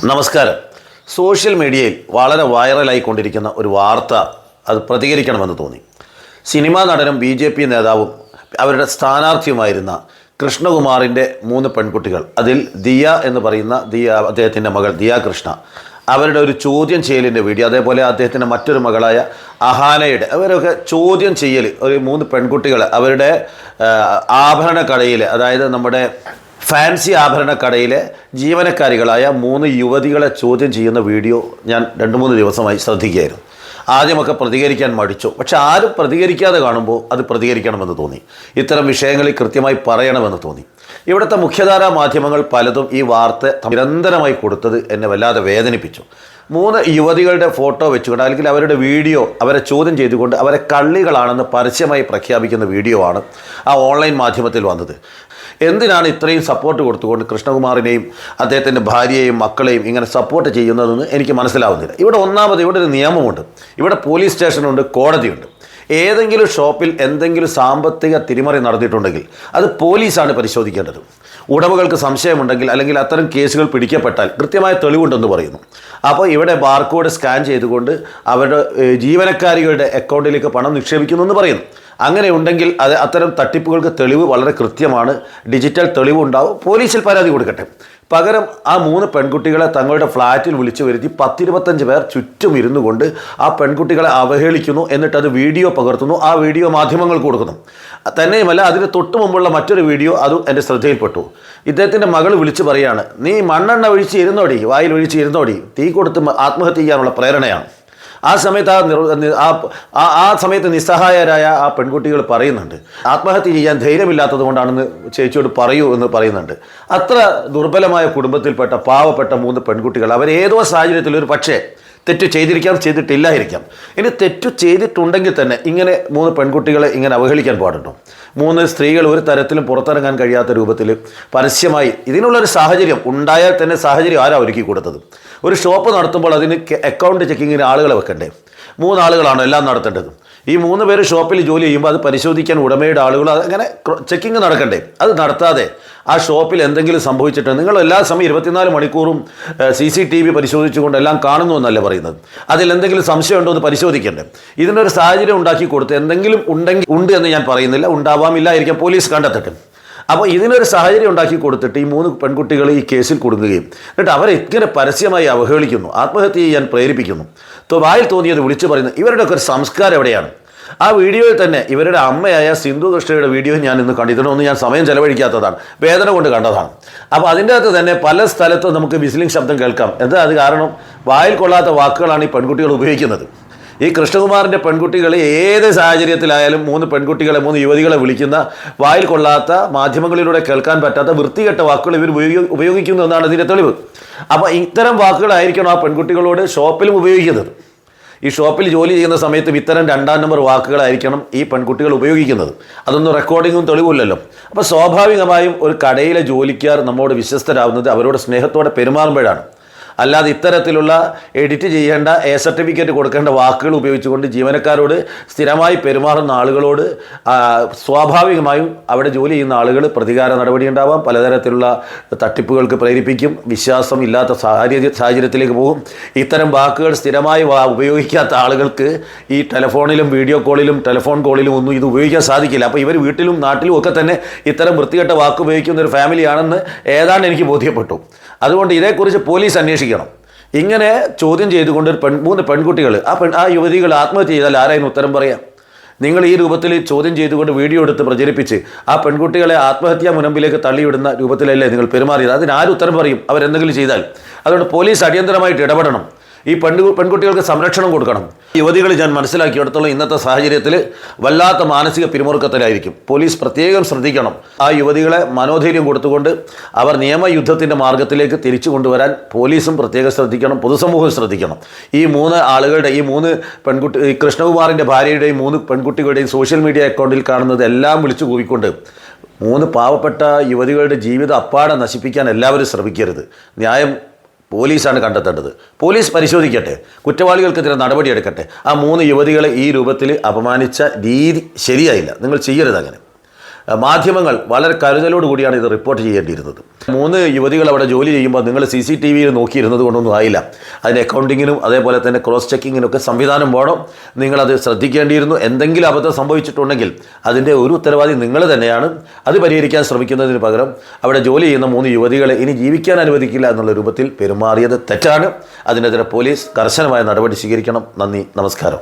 നമസ്കാരം. സോഷ്യൽ മീഡിയയിൽ വളരെ വൈറലായിക്കൊണ്ടിരിക്കുന്ന ഒരു വാർത്ത അത് പ്രതികരിക്കണമെന്ന് തോന്നി. സിനിമാ നടനും BJP നേതാവും അവരുടെ സ്ഥാനാർത്ഥിയുമായിരുന്ന കൃഷ്ണകുമാറിൻ്റെ 3 പെൺകുട്ടികൾ, അതിൽ ദിയ എന്ന് പറയുന്ന അദ്ദേഹത്തിൻ്റെ മകൾ ദിയ കൃഷ്ണ, അവരുടെ ഒരു ചോദ്യം ചെയ്യലിൻ്റെ വീഡിയോ, അതേപോലെ അദ്ദേഹത്തിൻ്റെ മറ്റൊരു മകളായ അഹാനയുടെ അവരൊക്കെ ചോദ്യം ചെയ്യൽ, ഒരു 3 പെൺകുട്ടികൾ അവരുടെ ആഭരണ കടയിൽ, അതായത് നമ്മുടെ ഫാൻസി ആഭരണ കടയിലെ ജീവനക്കാരികളായ 3 യുവതികളെ ചോദ്യം ചെയ്യുന്ന വീഡിയോ ഞാൻ 2-3 ദിവസമായി ശ്രദ്ധിക്കുകയായിരുന്നു. ആദ്യമൊക്കെ പ്രതികരിക്കാൻ മടിച്ചു, പക്ഷെ ആരും പ്രതികരിക്കാതെ കാണുമ്പോൾ അത് പ്രതികരിക്കണമെന്ന് തോന്നി. ഇത്തരം വിഷയങ്ങളിൽ കൃത്യമായി പറയണമെന്ന് തോന്നി. ഇവിടുത്തെ മുഖ്യധാരാ മാധ്യമങ്ങൾ പലതും ഈ വാർത്ത നിരന്തരമായി കൊടുത്തത് എന്നെ വല്ലാതെ വേദനിപ്പിച്ചു. 3 യുവതികളുടെ ഫോട്ടോ വെച്ചുകൊണ്ട്, അല്ലെങ്കിൽ അവരുടെ വീഡിയോ, അവരെ ചോദ്യം ചെയ്തുകൊണ്ട് അവരെ കള്ളികളാണെന്ന് പരസ്യമായി പ്രഖ്യാപിക്കുന്ന വീഡിയോ ആണ് ആ ഓൺലൈൻ മാധ്യമത്തിൽ വന്നത്. എന്തിനാണ് ഇത്രയും സപ്പോർട്ട് കൊടുത്തുകൊണ്ട് കൃഷ്ണകുമാറിനെയും അദ്ദേഹത്തിൻ്റെ ഭാര്യയെയും മക്കളെയും ഇങ്ങനെ സപ്പോർട്ട് ചെയ്യുന്നതെന്ന് എനിക്ക് മനസ്സിലാവുന്നില്ല. ഇവിടെ ഒരു നിയമമുണ്ട്, ഇവിടെ പോലീസ് സ്റ്റേഷനുണ്ട്, കോടതിയുണ്ട്. ഏതെങ്കിലും ഷോപ്പിൽ എന്തെങ്കിലും സാമ്പത്തിക തിരിമറി നടന്നിട്ടുണ്ടെങ്കിൽ അത് പോലീസാണ് പരിശോധിക്കേണ്ടത്. ഉടമകൾക്ക് സംശയമുണ്ടെങ്കിൽ, അല്ലെങ്കിൽ അത്തരം കേസുകൾ പിടിക്കപ്പെട്ടാൽ കൃത്യമായ തെളിവുണ്ടെന്ന് പറയുന്നു. അപ്പോൾ ഇവിടെ ബാർകോഡ് സ്കാൻ ചെയ്തുകൊണ്ട് അവരുടെ ജീവനക്കാരികളുടെ അക്കൗണ്ടിലേക്ക് പണം നിക്ഷേപിക്കുന്നു എന്ന് പറയുന്നു. അങ്ങനെ ഉണ്ടെങ്കിൽ അത്തരം തട്ടിപ്പുകൾക്ക് തെളിവ് വളരെ കൃത്യമാണ്, ഡിജിറ്റൽ തെളിവുണ്ടാവും. പോലീസിൽ പരാതി കൊടുക്കട്ടെ. പകരം ആ 3 പെൺകുട്ടികളെ തങ്ങളുടെ ഫ്ലാറ്റിൽ വിളിച്ചു വരുത്തി 10-25 പേർ ചുറ്റും ഇരുന്നു കൊണ്ട് ആ പെൺകുട്ടികളെ അവഹേളിക്കുന്നു. എന്നിട്ട് അത് വീഡിയോ പകർത്തുന്നു, ആ വീഡിയോ മാധ്യമങ്ങൾക്ക് കൊടുക്കുന്നു. തന്നെയുമല്ല, അതിന് തൊട്ട് മുമ്പുള്ള മറ്റൊരു വീഡിയോ അതും എൻ്റെ ശ്രദ്ധയിൽപ്പെട്ടു. ഇദ്ദേഹത്തിൻ്റെ മകൾ വിളിച്ച് പറയാണ്, നീ മണ്ണെണ്ണ ഒഴിച്ച് ഇരുന്നോടി, വായിൽ ഒഴിച്ച് ഇരുന്നോടി, തീ കൊടുത്ത് ആത്മഹത്യ ചെയ്യാനുള്ള പ്രേരണയാണ്. ആ സമയത്ത് നിസ്സഹായരായ ആ പെൺകുട്ടികൾ പറയുന്നുണ്ട്, ആത്മഹത്യ ചെയ്യാൻ ധൈര്യമില്ലാത്തത് കൊണ്ടാണെന്ന് ചേച്ചിയോട് പറയൂ എന്ന് പറയുന്നുണ്ട്. അത്ര ദുർബലമായ കുടുംബത്തിൽപ്പെട്ട പാവപ്പെട്ട 3 പെൺകുട്ടികൾ, അവരേതോ സാഹചര്യത്തിൽ ഒരു പക്ഷേ തെറ്റ് ചെയ്തിരിക്കാം, ചെയ്തിട്ടില്ലായിരിക്കാം. ഇനി തെറ്റു ചെയ്തിട്ടുണ്ടെങ്കിൽ തന്നെ ഇങ്ങനെ 3 പെൺകുട്ടികളെ ഇങ്ങനെ അവഹേളിക്കാൻ പാടുണ്ടോ? 3 സ്ത്രീകൾ ഒരു തരത്തിലും പുറത്തിറങ്ങാൻ കഴിയാത്ത രൂപത്തിൽ പരസ്യമായി ഇതിനുള്ളൊരു സാഹചര്യം ഉണ്ടായാൽ തന്നെ സാഹചര്യം ആരാ ഒരുക്കി കൊടുത്തത്? ഒരു ഷോപ്പ് നടത്തുമ്പോൾ അതിന് അക്കൗണ്ട് ചെക്കിങ്ങിന് ആളുകളെ വെക്കണ്ടേ? 3 ആളുകളാണ് എല്ലാം നടത്തേണ്ടത്. ഈ 3 പേര് ഷോപ്പിൽ ജോലി ചെയ്യുമ്പോൾ അത് പരിശോധിക്കാൻ ഉടമയുടെ ആളുകൾ അങ്ങനെ ചെക്കിങ് നടക്കണ്ടേ? അത് നടത്താതെ ആ ഷോപ്പിൽ എന്തെങ്കിലും സംഭവിച്ചിട്ട് നിങ്ങൾ എല്ലാ സമയം 24 മണിക്കൂറും CCTV പരിശോധിച്ചുകൊണ്ട് എല്ലാം കാണുന്നു എന്നല്ല പറയുന്നത്. അതിൽ എന്തെങ്കിലും സംശയം ഉണ്ടോ എന്ന് പരിശോധിക്കണ്ടേ? ഇതിനൊരു സാഹചര്യം ഉണ്ടാക്കി കൊടുത്ത് എന്തെങ്കിലും ഉണ്ട് എന്ന് ഞാൻ പറയുന്നില്ല, ഉണ്ടാവാമില്ലായിരിക്കാം, പോലീസ് കണ്ടെത്തട്ടെ. അപ്പോൾ ഇതിനൊരു സാഹചര്യം ഉണ്ടാക്കി കൊടുത്തിട്ട് ഈ 3 പെൺകുട്ടികൾ ഈ കേസിൽ കുടുങ്ങുകയും എന്നിട്ട് അവരെ ഇങ്ങനെ പരസ്യമായി അവഹേളിക്കുന്നു, ആത്മഹത്യ ചെയ്യാൻ പ്രേരിപ്പിക്കുന്നു, വായിൽ തോന്നിയത് വിളിച്ചു പറയുന്നു. ഇവരുടെയൊക്കെ ഒരു സംസ്കാരം എവിടെയാണ്? ആ വീഡിയോയിൽ തന്നെ ഇവരുടെ അമ്മയായ സിന്ധു കൃഷ്ണയുടെ വീഡിയോ ഞാൻ ഇന്ന് കണ്ടിട്ടുണ്ടോ? ഞാൻ സമയം ചെലവഴിക്കാത്തതാണ്, വേദന കൊണ്ട് കണ്ടതാണ്. അപ്പോൾ അതിൻ്റെ അകത്ത് തന്നെ പല സ്ഥലത്തും നമുക്ക് വിസിലിംഗ് ശബ്ദം കേൾക്കാം. എന്താ അത് കാരണം? വായിൽ കൊള്ളാത്ത വാക്കുകളാണ് ഈ പെൺകുട്ടികൾ ഉപയോഗിക്കുന്നത്. ഈ കൃഷ്ണകുമാറിൻ്റെ പെൺകുട്ടികൾ ഏത് സാഹചര്യത്തിലായാലും 3 പെൺകുട്ടികളെ 3 യുവതികളെ വിളിക്കുന്ന വായിൽ കൊള്ളാത്ത, മാധ്യമങ്ങളിലൂടെ കേൾക്കാൻ പറ്റാത്ത വൃത്തികെട്ട വാക്കുകൾ ഇവർ ഉപയോഗിക്കുന്നു എന്നാണ് ഇതിൻ്റെ തെളിവ്. അപ്പോൾ ഇത്തരം വാക്കുകളായിരിക്കണം ആ പെൺകുട്ടികളോട് ഷോപ്പിലും ഉപയോഗിക്കുന്നത്. ഈ ഷോപ്പിൽ ജോലി ചെയ്യുന്ന സമയത്തും ഇത്തരം 2ാം നമ്പർ വാക്കുകളായിരിക്കണം ഈ പെൺകുട്ടികൾ ഉപയോഗിക്കുന്നത്. അതൊന്നും റെക്കോർഡിങ്ങും തെളിവില്ലല്ലോ. അപ്പോൾ സ്വാഭാവികമായും ഒരു കടയിലെ ജോലിക്കാർ നമ്മോട് വിശ്വസ്തരാകുന്നത് അവരോട് സ്നേഹത്തോടെ പെരുമാറുമ്പോഴാണ്. അല്ലാതെ ഇത്തരത്തിലുള്ള എഡിറ്റ് ചെയ്യേണ്ട, സർട്ടിഫിക്കറ്റ് കൊടുക്കേണ്ട വാക്കുകൾ ഉപയോഗിച്ചുകൊണ്ട് ജീവനക്കാരോട് സ്ഥിരമായി പെരുമാറുന്ന ആളുകളോട് സ്വാഭാവികമായും അവിടെ ജോലി ചെയ്യുന്ന ആളുകൾ പ്രതികാര നടപടി ഉണ്ടാവാം, പലതരത്തിലുള്ള തട്ടിപ്പുകൾക്ക് പ്രേരിപ്പിക്കും, വിശ്വാസം ഇല്ലാത്ത സാഹചര്യത്തിലേക്ക് പോകും. ഇത്തരം വാക്കുകൾ സ്ഥിരമായി ഉപയോഗിക്കാത്ത ആളുകൾക്ക് ഈ ടെലിഫോണിലും വീഡിയോ കോളിലും ടെലിഫോൺ കോളിലും ഒന്നും ഇത് ഉപയോഗിക്കാൻ സാധിക്കില്ല. അപ്പോൾ ഇവർ വീട്ടിലും നാട്ടിലും ഒക്കെ തന്നെ ഇത്തരം വൃത്തികെട്ട വാക്ക് ഉപയോഗിക്കുന്ന ഒരു ഫാമിലിയാണെന്ന് ഏതാണ്ട് എനിക്ക് ബോധ്യപ്പെട്ടു. അതുകൊണ്ട് ഇതേക്കുറിച്ച് പോലീസ് അന്വേഷിക്കണം. ഇങ്ങനെ ചോദ്യം ചെയ്തുകൊണ്ട് 3 പെൺകുട്ടികൾ, ആ യുവതികൾ ആത്മഹത്യ ചെയ്താൽ ആരായിരുന്നു ഉത്തരം പറയാം? നിങ്ങൾ ഈ രൂപത്തിൽ ചോദ്യം ചെയ്തുകൊണ്ട് വീഡിയോ എടുത്ത് പ്രചരിപ്പിച്ച് ആ പെൺകുട്ടികളെ ആത്മഹത്യാ മുനമ്പിലേക്ക് തള്ളിവിടുന്ന രൂപത്തിലല്ലേ നിങ്ങൾ പെരുമാറിയത്? അതിനാരും ഉത്തരം പറയും അവരെന്തെങ്കിലും ചെയ്താൽ? അതുകൊണ്ട് പോലീസ് അടിയന്തരമായിട്ട് ഇടപെടണം. ഈ പെൺകുട്ടികൾക്ക് സംരക്ഷണം കൊടുക്കണം. യുവതികൾ ഞാൻ മനസ്സിലാക്കിയിടത്തോളം ഇന്നത്തെ സാഹചര്യത്തിൽ വല്ലാത്ത മാനസിക പിരിമുറുക്കത്തിലായിരിക്കും. പോലീസ് പ്രത്യേകം ശ്രദ്ധിക്കണം. ആ യുവതികളെ മനോധൈര്യം കൊടുത്തുകൊണ്ട് അവർ നിയമയുദ്ധത്തിൻ്റെ മാർഗത്തിലേക്ക് തിരിച്ചു കൊണ്ടുവരാൻ പോലീസും പ്രത്യേകം ശ്രദ്ധിക്കണം, പൊതുസമൂഹം ശ്രദ്ധിക്കണം. ഈ 3 ആളുകളുടെ, ഈ 3 കൃഷ്ണകുമാറിൻ്റെ ഭാര്യയുടെയും 3 പെൺകുട്ടികളുടെയും സോഷ്യൽ മീഡിയ അക്കൗണ്ടിൽ കാണുന്നത് എല്ലാം വിളിച്ചു കൂവിക്കൊണ്ട് 3 പാവപ്പെട്ട യുവതികളുടെ ജീവിതം അപ്പാടെ നശിപ്പിക്കാൻ എല്ലാവരും ശ്രമിക്കരുത്. ന്യായം പോലീസാണ് കണ്ടെത്തേണ്ടത്. പോലീസ് പരിശോധിക്കട്ടെ, കുറ്റവാളികൾക്കെതിരെ നടപടിയെടുക്കട്ടെ. ആ 3 യുവതികളെ ഈ രൂപത്തിൽ അപമാനിച്ച രീതി ശരിയായില്ല. നിങ്ങൾ ചെയ്യരുത് അങ്ങനെ. മാധ്യമങ്ങൾ വളരെ കരുതലോടുകൂടിയാണ് ഇത് റിപ്പോർട്ട് ചെയ്യേണ്ടിയിരുന്നത്. 3 യുവതികൾ അവിടെ ജോലി ചെയ്യുമ്പോൾ നിങ്ങൾ CCTV നോക്കിയിരുന്നത് കൊണ്ടൊന്നും ആയില്ല. അതിന് അക്കൗണ്ടിങ്ങിനും അതേപോലെ തന്നെ ക്രോസ് ചെക്കിങ്ങിനൊക്കെ സംവിധാനം വേണം. നിങ്ങളത് ശ്രദ്ധിക്കേണ്ടിയിരുന്നു. എന്തെങ്കിലും അബദ്ധം സംഭവിച്ചിട്ടുണ്ടെങ്കിൽ അതിൻ്റെ ഒരു ഉത്തരവാദി നിങ്ങൾ തന്നെയാണ്. അത് പരിഹരിക്കാൻ ശ്രമിക്കുന്നതിന് പകരം അവിടെ ജോലി ചെയ്യുന്ന 3 യുവതികളെ ഇനി ജീവിക്കാൻ അനുവദിക്കില്ല എന്നുള്ള രൂപത്തിൽ പെരുമാറിയത് തെറ്റാണ്. അതിനെതിരെ പോലീസ് കർശനമായ നടപടി സ്വീകരിക്കണം. നന്ദി, നമസ്കാരം.